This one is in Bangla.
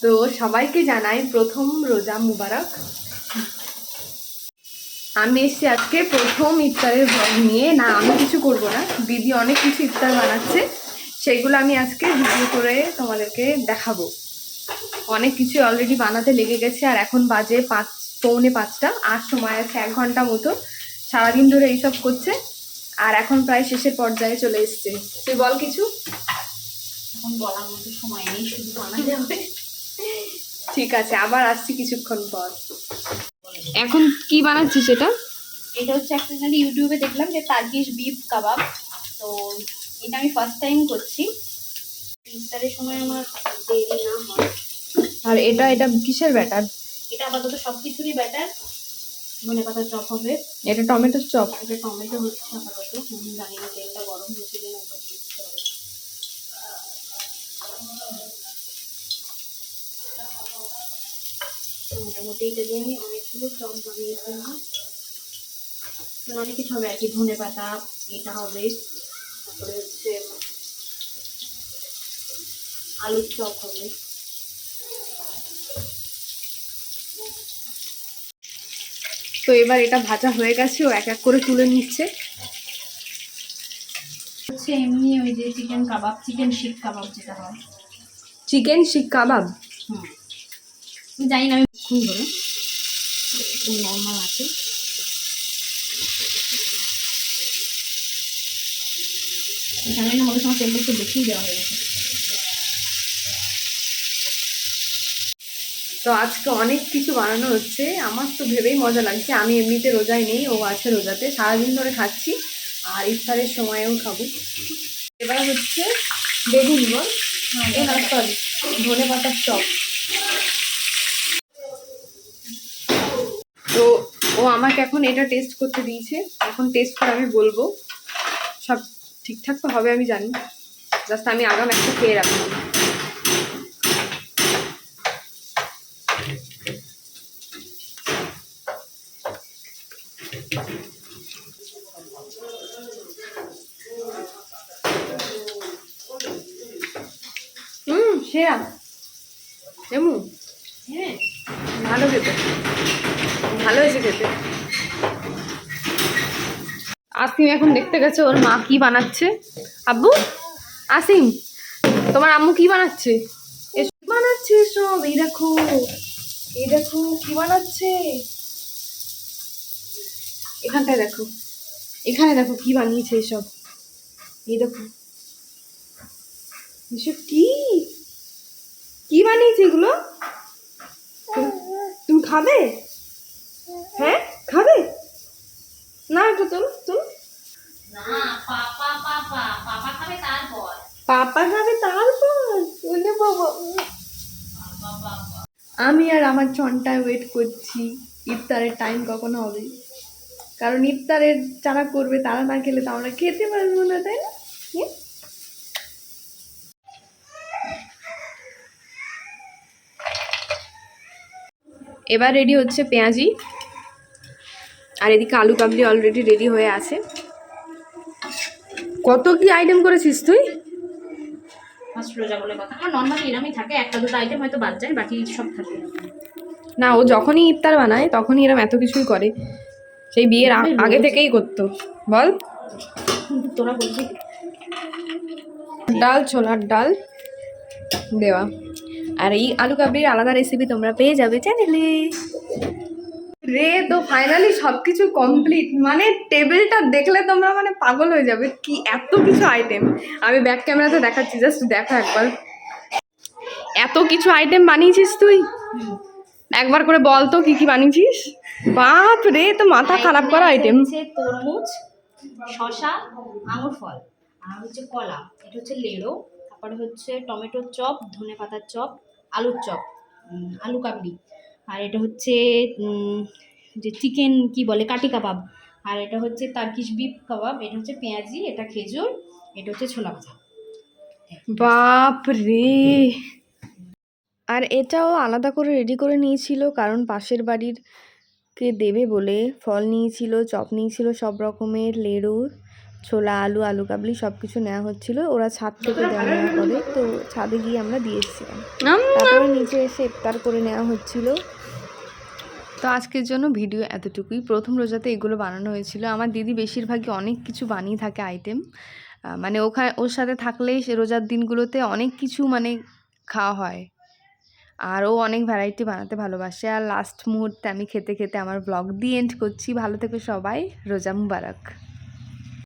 তো সবাইকে জানাই প্রথম রোজা মুবারক। আমি এসেছি আজকে প্রথম ইফতারের ব্লগ নিয়ে। না, আমি কিছু করব না, দিদি অনেক কিছু ইফতার বানাচ্ছে, সেগুলো আমি আজকে ভিডিও করে তোমাদেরকে দেখাবো। অনেক কিছু অলরেডি বানাতে লেগে গেছে, আর এখন বাজে 4:45, আর সময় আছে 1 ঘন্টা মতো। সারাদিন ধরে এইসব করছে, আর এখন প্রায় শেষের পর্যায়ে চলে এসছে। তুই বল কিছু। এখন বলার মতো সময় নেই, শুধু বানাতে হবে। ঠিক আছে, আবার আসছি কিছুক্ষণ পর। এখন কি বানাচ্ছিস এটা? এটা হচ্ছে একটা চ্যানেলে ইউটিউবে দেখলাম যে টার্কিশ বিফ কাবাব। তো এটা আমি ফার্স্ট টাইম করছি। ইফতারের সময় আমার দেরি না হয়। আর এটা এটা কিসের ব্যাটার? এটা আপাতত সব কিছুরই ব্যাটার। ধনেপাতা চপ হবে। এটা টমেটোর চপ। এটা টমেটো হচ্ছে আপাতত, আমি জানি না তেলটা গরম হচ্ছে কিনা, একবার দেখতে হবে। মোটামুটি এটা দিয়ে আমি অনেকগুলো চপ বানিয়ে ফেলবো। অনেক কিছু হবে আর কি, ধনে পাতা এটা হবে, তারপরে হচ্ছে আলুর চপ হবে। তো এবার এটা ভাজা হয়ে গেছে, ও এক এক করে তুলে নিচ্ছে। হচ্ছে এমনি ওই যে চিকেন কাবাব, চিকেন শিক কাবাব যেটা হয়। চিকেন শিক কাবাব? আমি জানি না, আমি খুব ধরে নর্মাল আছে। জানি না, মনে সময় তেলটা একটু বেশি দেওয়া হয়ে গেছে। তো আজকে অনেক কিছু বানানো হচ্ছে, আমার তো ভেবেই মজা লাগছে। আমি এমনিতে রোজায় নেই, ও আছে রোজাতে, সারাদিন ধরে খাচ্ছি, আর ইফতারের সময়েও খাবো। এবার হচ্ছে বেগুন বল, সরি, ধনে পাতার চপ। তো ও আমাকে এখন এটা টেস্ট করতে দিয়েছে, এখন টেস্ট করে আমি বলবো সব ঠিকঠাক তো হবে আমি জানি, জাস্ট আমি আগাম একটা খেয়ে রাখলাম। সেরা এমু, হ্যাঁ, ভালো খেতে, ভালো হয়েছে খেতে। আসিম এখন দেখতে গেছে ওর মা কি বানাচ্ছে। আব্বু, আসিম, তোমার আম্মু কি বানাচ্ছে? এসব বানাচ্ছে সব, এই দেখো, এই দেখো কি বানাচ্ছে। এখানটায় দেখো, এখানে দেখো কি বানিয়েছে এসব, এই দেখো এসব কি কি বানিয়েছে এগুলো। তুমি খাবে? হ্যাঁ খাবে না? একটু তোল তোল। না, পাপা পাপা পাপা খাবে তারপর। পাপা খাবে তারপর? বলে বাবা, বাবা, আমি আর আমার চনটায় ওয়েট করছি ইফতারের টাইম কখন হবে, কারণ ইফতারের যারা করবে তারা না খেলে তো আমরা খেতে পারবো না, তাই না? এবার রেডি হচ্ছে পেঁয়াজি, আর এদিকে আলু কাবলি অলরেডি রেডি হয়ে আছে। কত কি আইটেম করেছিস তুই? ফার্স্ট রোজা বলে কথা, আমার নর্মালি এরমই থাকে, একটা দুটো আইটেম হয়তো বাদ যায়, বাকি সব থাকে। না, ও যখনই ইফতার বানায় তখনই এরম এত কিছুই করে, সেই বিয়ের আগে থেকেই করতো। বল। তোরা বলবি ডাল, ছোলার ডাল দেওয়া, আর এই আলু কাবলির আলাদা রেসিপি তোমরা পেয়ে যাবে চ্যানেলে। রে, তো ফাইনালি সবকিছু কমপ্লিট, মানে টেবিলটা দেখলে তোমরা মানে পাগল হয়ে যাবে, কি এত কিছু আইটেম। আমি ব্যাক ক্যামেরাতে দেখাচ্ছি, জাস্ট দেখো একবার, এত কিছু আইটেম বানিয়েছিস তুই। একবার করে বল তো কি কি বানিয়েছিস। বাপ রে, তো মাথা খারাপ করা আইটেম। হচ্ছে তরমুজ, শশা, আঙুর ফল, আর হচ্ছে কলা, এটা হচ্ছে লেড়ো, তারপরে হচ্ছে টমেটোর চপ, ধনে পাতার চপ, আলুর চপ, আলু কাবলি, আর এটা হচ্ছে যে চিকেন কি বলে কাটি কাবাব, আর এটা হচ্ছে টার্কিশ বিফ কাবাব, এটা হচ্ছে পেঁয়াজি, এটা খেজুর, এটা হচ্ছে ছোলা ভাজা। বাপ রে, আর এটাও আলাদা করে রেডি করে নিয়েছিল, কারণ পাশের বাড়ির কে দেবে বলে ফল নিয়েছিল, চপ নিয়েছিল, সব রকমের লেড়ু, ছোলা আলু আলু কাবলি সব কিছু নেওয়া হচ্ছিলো, ওরা ছাদ থেকে দেওয়া নেওয়া করে, তো ছাদে গিয়ে আমরা দিয়ে এসেছিলাম। তারপরে নিচে এসে ইফতার করে নেওয়া হচ্ছিলো। তো আজকের জন্য ভিডিও এতটুকুই। প্রথম রোজাতে এগুলো বানানো হয়েছিল। আমার দিদি বেশিরভাগই অনেক কিছু বানিয়ে থাকে আইটেম, মানে ওর সাথে থাকলেই সে রোজার দিনগুলোতে অনেক কিছু মানে খাওয়া হয়, আর ও অনেক ভ্যারাইটি বানাতে ভালোবাসে। আর লাস্ট মুহূর্তে আমি খেতে খেতে আমার ব্লগ দিয়ে এন্ড করছি। ভালো থেকো সবাই, রোজা মুবারক।